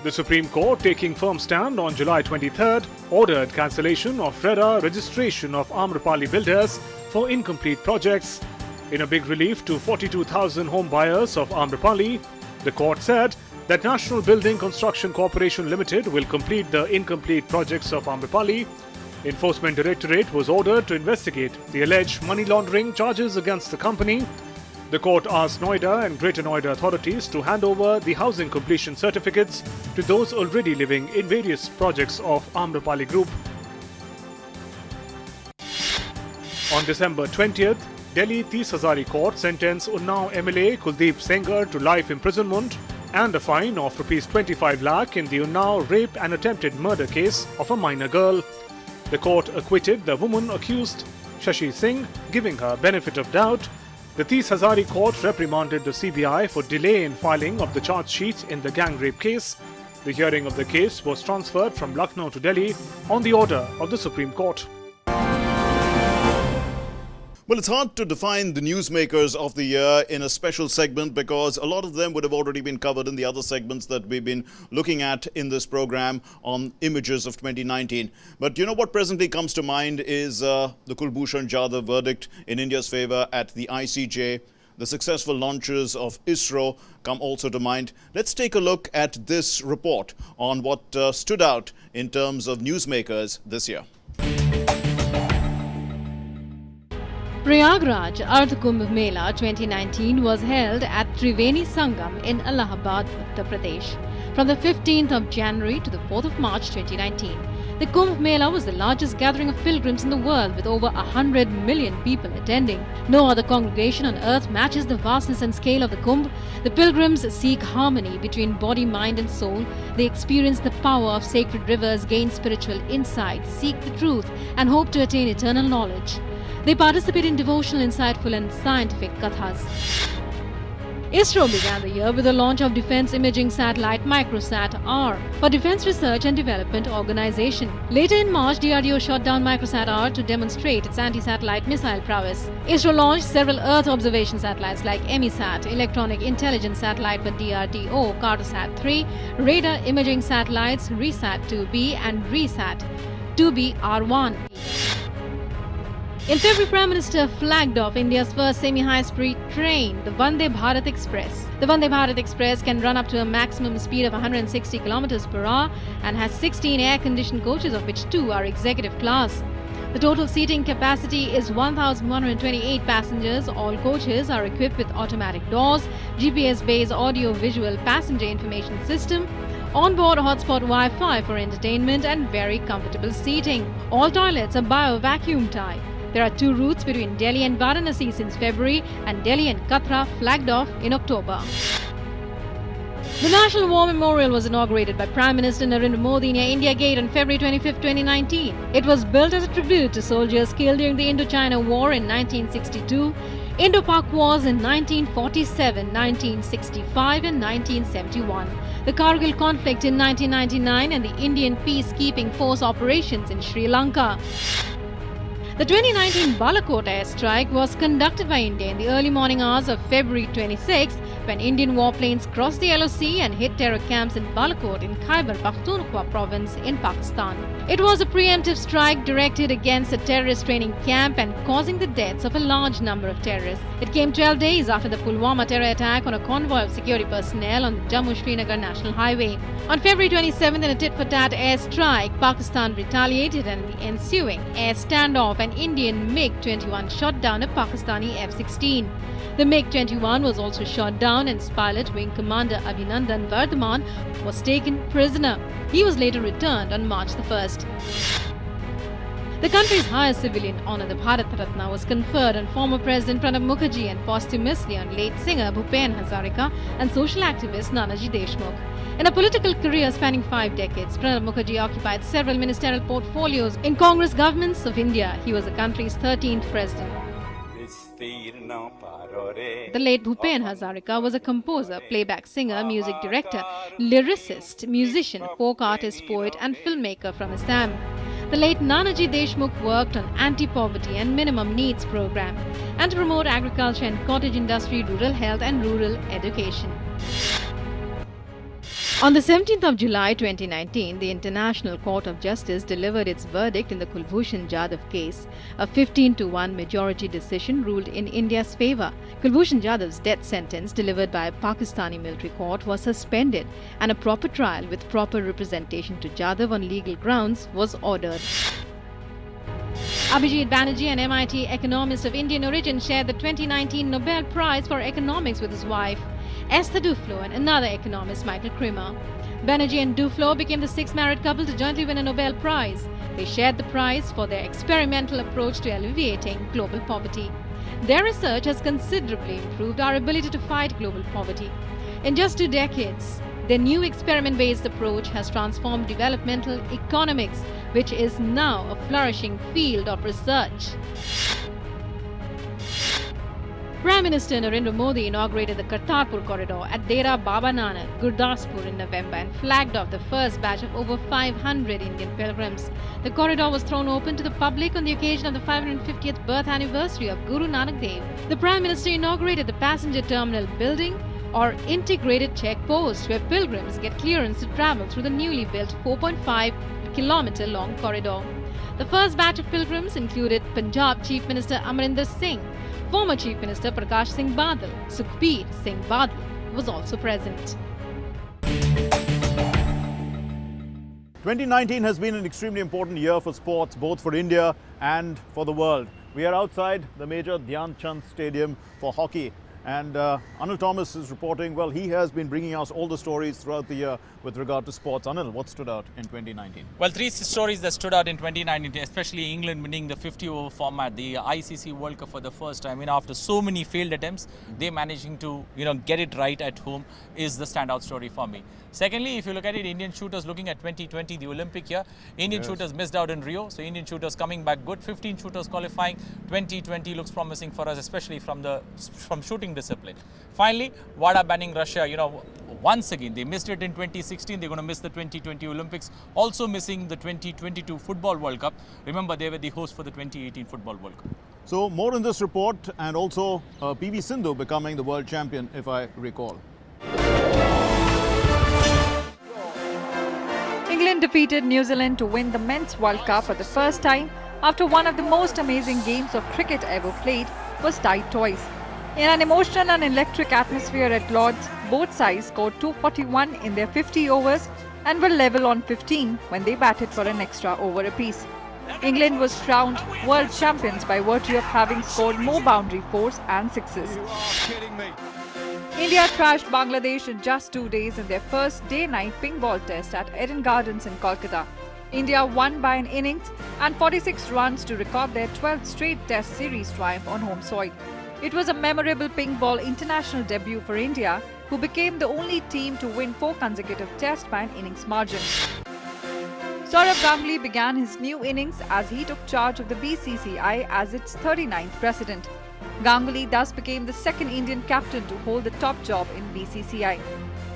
The Supreme Court, taking firm stand on July 23rd, ordered cancellation of RERA registration of Amrapali builders for incomplete projects. In a big relief to 42,000 home buyers of Amrapali, the court said that National Building Construction Corporation Limited will complete the incomplete projects of Amrapali. Enforcement Directorate was ordered to investigate the alleged money laundering charges against the company. The court asked Noida and Greater Noida authorities to hand over the housing completion certificates to those already living in various projects of Amrapali Group. On December 20th, Delhi 30,000 court sentenced Unnao MLA Kuldeep Sengar to life imprisonment and a fine of ₹25 lakh in the Unnao rape and attempted murder case of a minor girl. The court acquitted the woman accused, Shashi Singh, giving her benefit of doubt. The 30,000 court reprimanded the CBI for delay in filing of the charge sheet in the gang rape case. The hearing of the case was transferred from Lucknow to Delhi on the order of the Supreme Court. Well, it's hard to define the newsmakers of the year in a special segment because a lot of them would have already been covered in the other segments that we've been looking at in this program on images of 2019. But you know what presently comes to mind is the Kulbhushan Jadhav verdict in India's favor at the ICJ. The successful launches of ISRO come also to mind. Let's take a look at this report on what stood out in terms of newsmakers this year. Prayagraj Ardh Kumbh Mela 2019 was held at Triveni Sangam in Allahabad, Uttar Pradesh from the 15th of January to the 4th of March 2019. The Kumbh Mela was the largest gathering of pilgrims in the world with over 100 million people attending. No other congregation on earth matches the vastness and scale of the Kumbh. The pilgrims seek harmony between body, mind and soul. They experience the power of sacred rivers, gain spiritual insight, seek the truth and hope to attain eternal knowledge. They participate in devotional, insightful and scientific kathas. ISRO began the year with the launch of Defence Imaging Satellite Microsat-R for Defence Research and Development Organization. Later in March, DRDO shot down Microsat-R to demonstrate its anti-satellite missile prowess. ISRO launched several Earth observation satellites like EMISAT, Electronic Intelligence Satellite for DRDO, Cartosat-3, Radar Imaging Satellites, RESAT-2B and RESAT-2B-R1. In February, Prime Minister flagged off India's first semi-high-speed train, the Vande Bharat Express. The Vande Bharat Express can run up to a maximum speed of 160 km per hour and has 16 air-conditioned coaches, of which 2 are executive class. The total seating capacity is 1,128 passengers. All coaches are equipped with automatic doors, GPS-based audio-visual passenger information system, on-board hotspot Wi-Fi for entertainment and very comfortable seating. All toilets are bio-vacuum type. There are 2 routes between Delhi and Varanasi since February and Delhi and Katra flagged off in October. The National War Memorial was inaugurated by Prime Minister Narendra Modi near India Gate on February 25, 2019. It was built as a tribute to soldiers killed during the Indochina War in 1962, Indo-Pak Wars in 1947, 1965 and 1971, the Kargil conflict in 1999 and the Indian peacekeeping force operations in Sri Lanka. The 2019 Balakot airstrike was conducted by India in the early morning hours of February 26 when Indian warplanes crossed the LOC and hit terror camps in Balakot in Khyber Pakhtunkhwa province in Pakistan. It was a preemptive strike directed against a terrorist training camp and causing the deaths of a large number of terrorists. It came 12 days after the Pulwama terror attack on a convoy of security personnel on the Jammu-Srinagar National Highway. On February 27, in a tit-for-tat airstrike, Pakistan retaliated, and in the ensuing air standoff, an Indian MiG-21 shot down a Pakistani F-16. The MiG-21 was also shot down and its pilot, Wing Commander Abhinandan Vardhaman, was taken prisoner. He was later returned on March the 1st. The country's highest civilian honour, the Bharat Ratna, was conferred on former President Pranab Mukherjee and posthumously on late singer Bhupen Hazarika and social activist Nanaji Deshmukh. In a political career spanning 5 decades, Pranab Mukherjee occupied several ministerial portfolios in Congress governments of India. He was the country's 13th president. The late Bhupen Hazarika was a composer, playback singer, music director, lyricist, musician, folk artist, poet and filmmaker from Assam. The late Nanaji Deshmukh worked on anti-poverty and minimum needs program and to promote agriculture and cottage industry, rural health and rural education. On the 17th of July 2019, the International Court of Justice delivered its verdict in the Kulbhushan Jadhav case. A 15-1 majority decision ruled in India's favour. Kulbhushan Jadhav's death sentence, delivered by a Pakistani military court, was suspended and a proper trial with proper representation to Jadhav on legal grounds was ordered. Abhijit Banerjee, an MIT economist of Indian origin, shared the 2019 Nobel Prize for Economics with his wife, Esther Duflo, and another economist, Michael Kremer. Banerjee and Duflo became the 6th married couple to jointly win a Nobel Prize. They shared the prize for their experimental approach to alleviating global poverty. Their research has considerably improved our ability to fight global poverty. In just 2 decades, their new experiment-based approach has transformed developmental economics, which is now a flourishing field of research. Prime Minister Narendra Modi inaugurated the Kartarpur corridor at Dera Baba Nanak, Gurdaspur in November and flagged off the first batch of over 500 Indian pilgrims. The corridor was thrown open to the public on the occasion of the 550th birth anniversary of Guru Nanak Dev. The Prime Minister inaugurated the passenger terminal building or integrated checkpost where pilgrims get clearance to travel through the newly built 4.5-kilometre long corridor. The first batch of pilgrims included Punjab Chief Minister Amarinder Singh. Former Chief Minister Prakash Singh Badal, Sukhbir Singh Badal, was also present. 2019 has been an extremely important year for sports, both for India and for the world. We are outside the Major Dhyan Chand Stadium for hockey. And Anil Thomas is reporting, well, he has been bringing us all the stories throughout the year with regard to sports. Anil, what stood out in 2019? Well, 3 stories that stood out in 2019, especially England winning the 50-over format, the ICC World Cup for the first time. After so many failed attempts, they managing to, get it right at home is the standout story for me. Secondly, if you look at it, Indian shooters looking at 2020, the Olympic year, Indian shooters missed out in Rio, so Indian shooters coming back good. 15 shooters qualifying. 2020 looks promising for us, especially from shooting discipline. Finally, WADA banning Russia, once again, they missed it in 2016, they're going to miss the 2020 Olympics, also missing the 2022 Football World Cup. Remember, they were the host for the 2018 Football World Cup. So, more in this report, and also PV Sindhu becoming the world champion, if I recall. England defeated New Zealand to win the Men's World Cup for the first time after one of the most amazing games of cricket ever played was tied twice. In an emotional and electric atmosphere at Lord's, both sides scored 241 in their 50 overs and were level on 15 when they batted for an extra over apiece. England was crowned world champions by virtue of having scored more boundary fours and sixes. India thrashed Bangladesh in just 2 days in their first day-night pink ball test at Eden Gardens in Kolkata. India won by an innings and 46 runs to record their 12th straight test series triumph on home soil. It was a memorable pink ball international debut for India, who became the only team to win 4 consecutive tests by an innings margin. Saurav Ganguly began his new innings as he took charge of the BCCI as its 39th president. Ganguly thus became the second Indian captain to hold the top job in BCCI.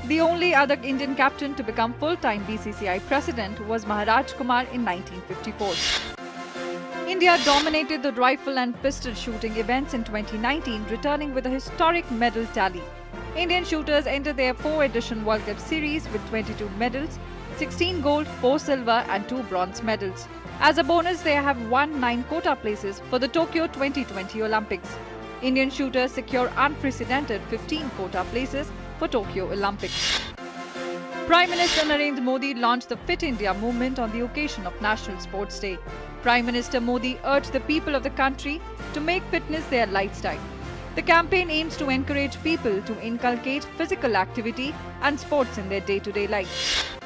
The only other Indian captain to become full-time BCCI president was Maharaj Kumar in 1954. India dominated the rifle and pistol shooting events in 2019, returning with a historic medal tally. Indian shooters entered their 4th-edition World Cup series with 22 medals, 16 gold, 4 silver and 2 bronze medals. As a bonus, they have won 9 quota places for the Tokyo 2020 Olympics. Indian shooters secure unprecedented 15 quota places for Tokyo Olympics. Prime Minister Narendra Modi launched the Fit India movement on the occasion of National Sports Day. Prime Minister Modi urged the people of the country to make fitness their lifestyle. The campaign aims to encourage people to inculcate physical activity and sports in their day-to-day life.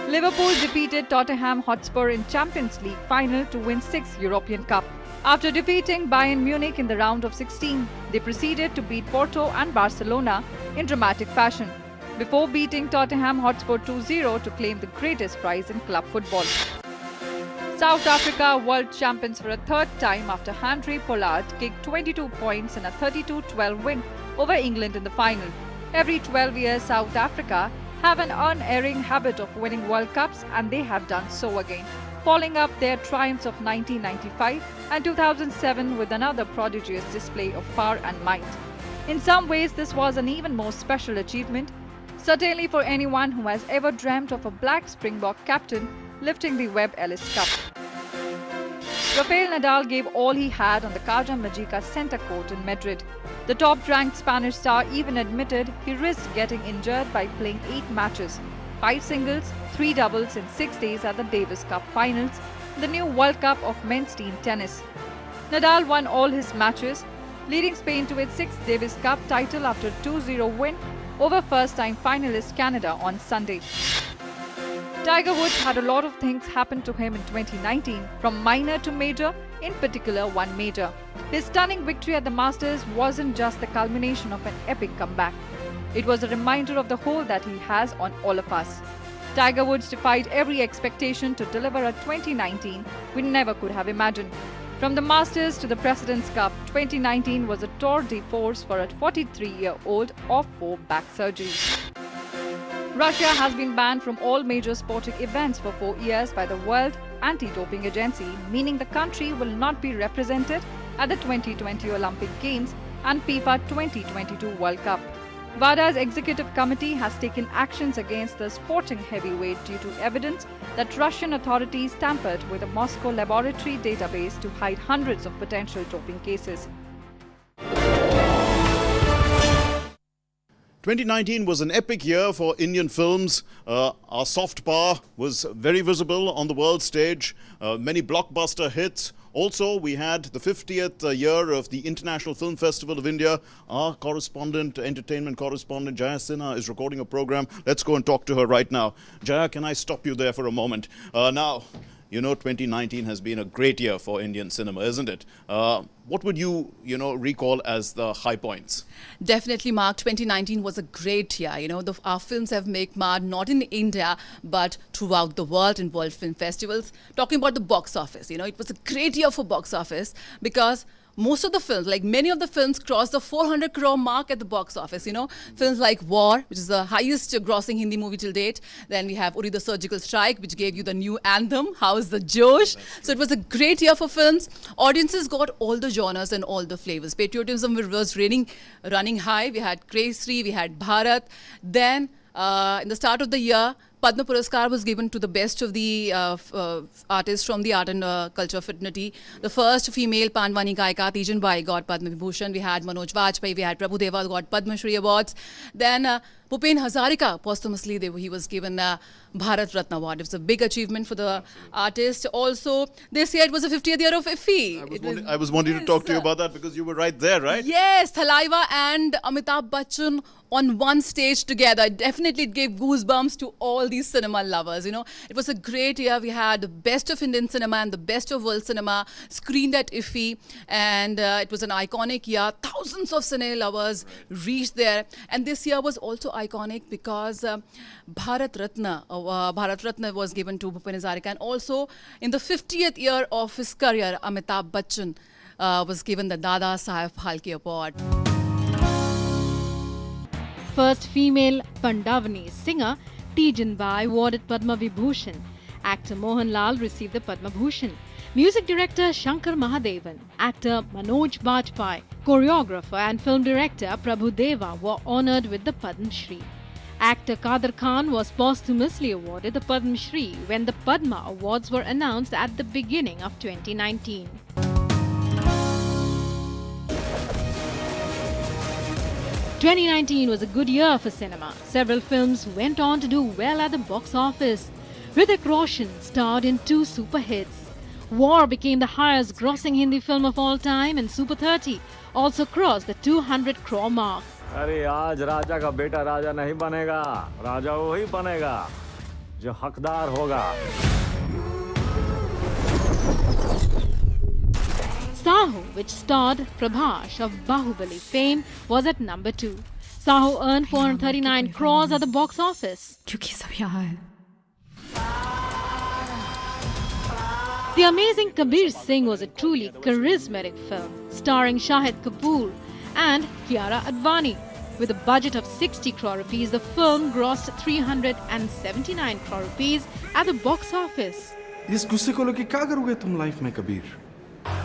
Liverpool defeated Tottenham Hotspur in Champions League final to win 6th European Cup. After defeating Bayern Munich in the round of 16, they proceeded to beat Porto and Barcelona in dramatic fashion, before beating Tottenham Hotspur 2-0 to claim the greatest prize in club football. South Africa world champions for a 3rd time after Henry Pollard kicked 22 points in a 32-12 win over England in the final. Every 12 years, South Africa have an unerring habit of winning World Cups, and they have done so again, following up their triumphs of 1995 and 2007 with another prodigious display of power and might. In some ways, this was an even more special achievement, certainly for anyone who has ever dreamt of a black Springbok captain lifting the Webb Ellis Cup. Rafael Nadal gave all he had on the Caja Magica center court in Madrid. The top-ranked Spanish star even admitted he risked getting injured by playing 8 matches, 5 singles, 3 doubles in 6 days at the Davis Cup Finals, the new World Cup of men's team tennis. Nadal won all his matches, leading Spain to its 6th Davis Cup title after a 2-0 win over first-time finalist Canada on Sunday. Tiger Woods had a lot of things happen to him in 2019, from minor to major, in particular one major. His stunning victory at the Masters wasn't just the culmination of an epic comeback. It was a reminder of the hold that he has on all of us. Tiger Woods defied every expectation to deliver a 2019 we never could have imagined. From the Masters to the President's Cup, 2019 was a tour de force for a 43-year-old off 4 back surgeries. Russia has been banned from all major sporting events for 4 years by the World Anti-Doping Agency, meaning the country will not be represented at the 2020 Olympic Games and FIFA 2022 World Cup. WADA's executive committee has taken actions against the sporting heavyweight due to evidence that Russian authorities tampered with a Moscow laboratory database to hide hundreds of potential doping cases. 2019 was an epic year for Indian films. Our soft power was very visible on the world stage. Many blockbuster hits. Also, we had the 50th year of the International Film Festival of India. Our correspondent, entertainment correspondent, Jaya Sinha, is recording a program. Let's go and talk to her right now. Jaya, can I stop you there for a moment? Now, you know, 2019 has been a great year for Indian cinema, isn't it? What would you recall as the high points? Definitely, Mark, 2019 was a great year. Our films have made mark not in India, but throughout the world in world film festivals. Talking about the box office, it was a great year for box office because most of the films, like many of the films, crossed the 400 crore mark at the box office. Films like War, which is the highest grossing Hindi movie till date. Then we have Uri the Surgical Strike, which gave you the new anthem, How's the Josh? So it was a great year for films. Audiences got all the genres and all the flavors. Patriotism was running high. We had Crazy, we had Bharat. Then in the start of the year, Padma Puraskar was given to the best of the artists from the art and culture fraternity. The first female Pandwani Gaika, Tijan Bai, got Padma Vibhushan. We had Manoj Vajpayee, we had Prabhu Deva, got Padma Shri Awards. Then Bhupen Hazarika, posthumously, he was given Bharat Ratna Award. It was a big achievement for the artist. Also, this year it was the 50th year of IFFI. I was wanting to talk to you about that because you were right there, right? Yes, Thalaiva and Amitabh Bachchan on one stage together. Definitely it gave goosebumps to all these cinema lovers. It was a great year. We had the best of Indian cinema and the best of world cinema screened at IFFI, and it was an iconic year. Thousands of cine lovers reached there, and this year was also iconic because Bharat Ratna was given to Bhupen Hazarika, and also in the 50th year of his career, Amitabh Bachchan was given the Dada Saheb Phalke Award. First female Pandavani singer Tijan Bai awarded Padma Vibhushan. Actor Mohanlal received the Padma Bhushan. Music director Shankar Mahadevan, actor Manoj Bajpayee, choreographer and film director Prabhu Deva were honoured with the Padma Shri. Actor Kader Khan was posthumously awarded the Padma Shri when the Padma Awards were announced at the beginning of 2019. "2019 was a good year for cinema. Several films went on to do well at the box office. Hrithik Roshan starred in 2 super hits. War became the highest grossing Hindi film of all time, and Super 30 also crossed the 200 crore mark. अरे आज राजा का बेटा राजा नहीं बनेगा, राजा वही बनेगा जो हकदार होगा। Sahu, which starred Prabhas of Bahubali fame, was at number 2. Sahu earned 439 crores at the box office. The Amazing Kabir Singh was a truly charismatic film, starring Shahid Kapoor and Kiara Advani. With a budget of 60 crore rupees, the film grossed 379 crore rupees at the box office. इस गुस्से को लेके क्या करोगे तुम life में कबीर?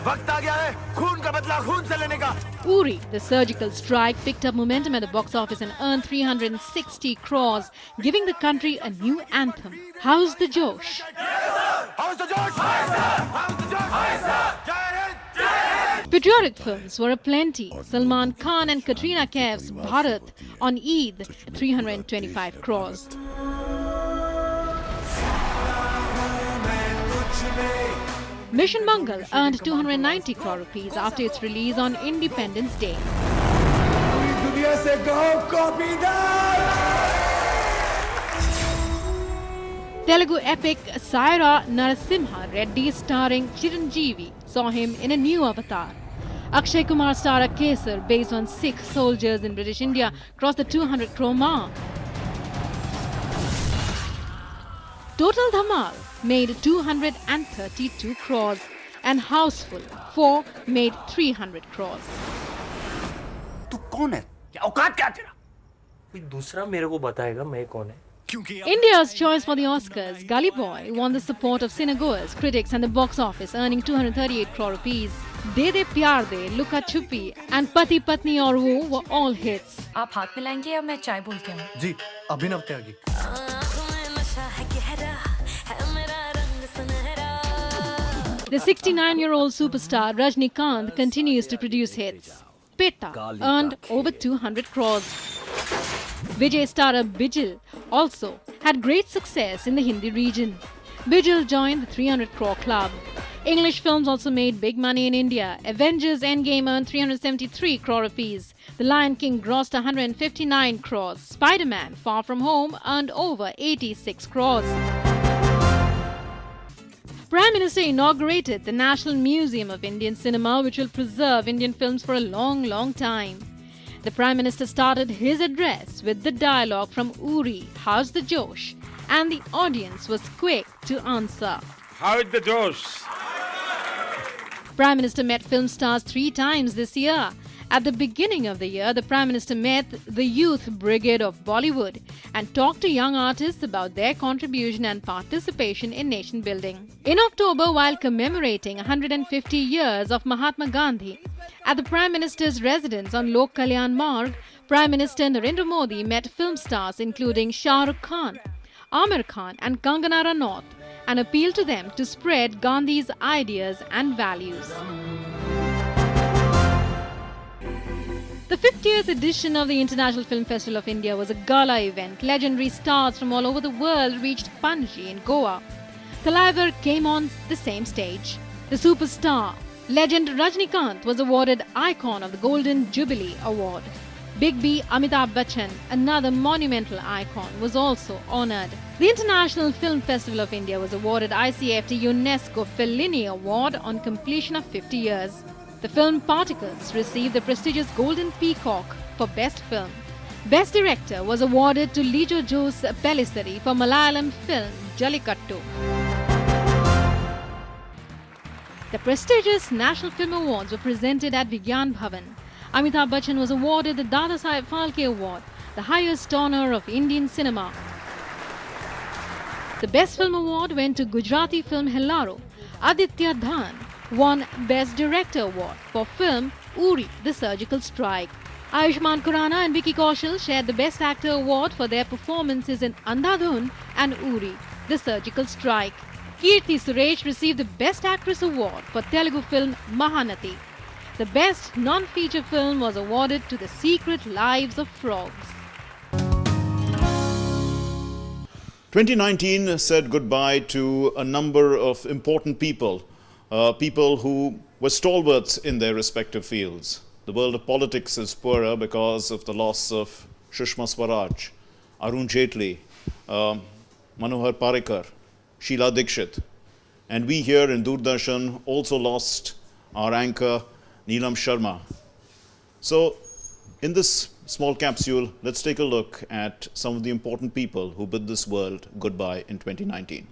वक्त आ गया है खून का बदला खून से लेने का। Uri, the surgical strike, picked up momentum at the box office and earned 360 crores, giving the country a new anthem. How's the Josh? How's the Josh? How's the Josh? Patriotic films were aplenty. Salman Khan and Katrina Kaif's Bharat on Eid, 325 crores. Mission Mangal earned 290 crore rupees after its release on Independence Day. Telugu epic Saira Narasimha Reddy starring Chiranjeevi saw him in a new avatar. Akshay Kumar starred a Kesar based on Sikh soldiers in British India crossed the 200 crore mark. Total Dhamal made 232 crores and Houseful 4 made 300 crores. तू कौन है? क्या औकात क्या तेरा? कोई दूसरा मेरे को बताएगा मैं कौन है? India's choice for the Oscars, Gully Boy, won the support of cinegoers, critics and the box office, earning 238 crore rupees. De De Pyar De, Luka Chupi and Pati Patni Aur Wo were all hits. आप हाथ मिलाएंगे या मैं चाय बोल के आऊँ? जी, अभिनव त्यागी। The 69-year-old superstar Rajnikant continues to produce hits. Peta earned over 200 crores. Vijay starrer Bijil also had great success in the Hindi region. Bijil joined the 300 crore club. English films also made big money in India. Avengers Endgame earned 373 crore rupees. The Lion King grossed 159 crores. Spider-Man Far From Home earned over 86 crores. Prime Minister inaugurated the National Museum of Indian Cinema, which will preserve Indian films for a long, long time. The Prime Minister started his address with the dialogue from Uri, How's the Josh? And the audience was quick to answer. How's the Josh? Prime Minister met film stars 3 times this year. At the beginning of the year, the Prime Minister met the Youth Brigade of Bollywood and talked to young artists about their contribution and participation in nation building. In October, while commemorating 150 years of Mahatma Gandhi, at the Prime Minister's residence on Lok Kalyan Marg, Prime Minister Narendra Modi met film stars including Shah Rukh Khan, Amir Khan and Kangana Ranaut and appealed to them to spread Gandhi's ideas and values. The 50th edition of the International Film Festival of India was a gala event. Legendary stars from all over the world reached Panji in Goa. Thalaivar came on the same stage. The superstar, legend Rajnikant, was awarded Icon of the Golden Jubilee Award. Big B Amitabh Bachchan, another monumental icon, was also honoured. The International Film Festival of India was awarded ICFT UNESCO Fellini Award on completion of 50 years. The film Particles received the prestigious Golden Peacock for Best Film. Best Director was awarded to Lijo Jose Pellisseri for Malayalam film Jallikattu. The prestigious National Film Awards were presented at Vigyan Bhavan. Amitabh Bachchan was awarded the Dada Saheb Phalke Award, the highest honour of Indian cinema. The Best Film Award went to Gujarati film Hellaro. Aditya Dhan won Best Director Award for film Uri, The Surgical Strike. Ayushmann Khurrana and Vicky Kaushal shared the Best Actor Award for their performances in Andhadhun and Uri, The Surgical Strike. Kirti Suresh received the Best Actress Award for Telugu film Mahanati. The Best Non-Feature Film was awarded to The Secret Lives of Frogs. 2019 said goodbye to a number of important people, people who were stalwarts in their respective fields. The world of politics is poorer because of the loss of Sushma Swaraj, Arun Jaitley, Manohar Parrikar, Sheila Dikshit. And we here in Doordarshan also lost our anchor Neelam Sharma. So in this small capsule, let's take a look at some of the important people who bid this world goodbye in 2019.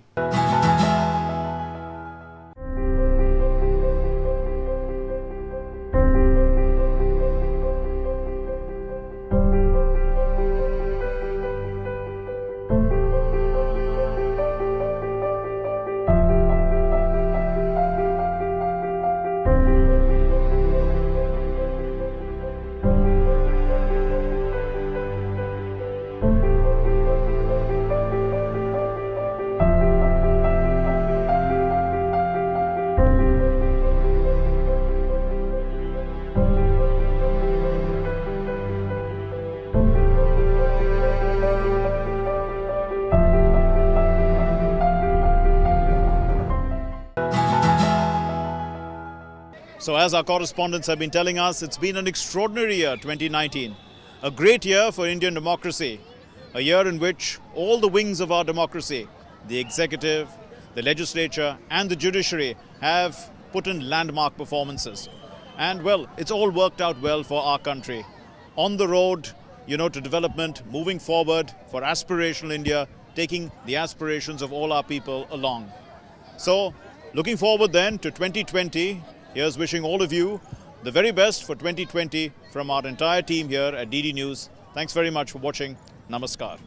So as our correspondents have been telling us, it's been an extraordinary year, 2019. A great year for Indian democracy. A year in which all the wings of our democracy, the executive, the legislature and the judiciary have put in landmark performances. And well, it's all worked out well for our country. On the road, to development, moving forward for aspirational India, taking the aspirations of all our people along. So, looking forward then to 2020, here's wishing all of you the very best for 2020 from our entire team here at DD News. Thanks very much for watching. Namaskar.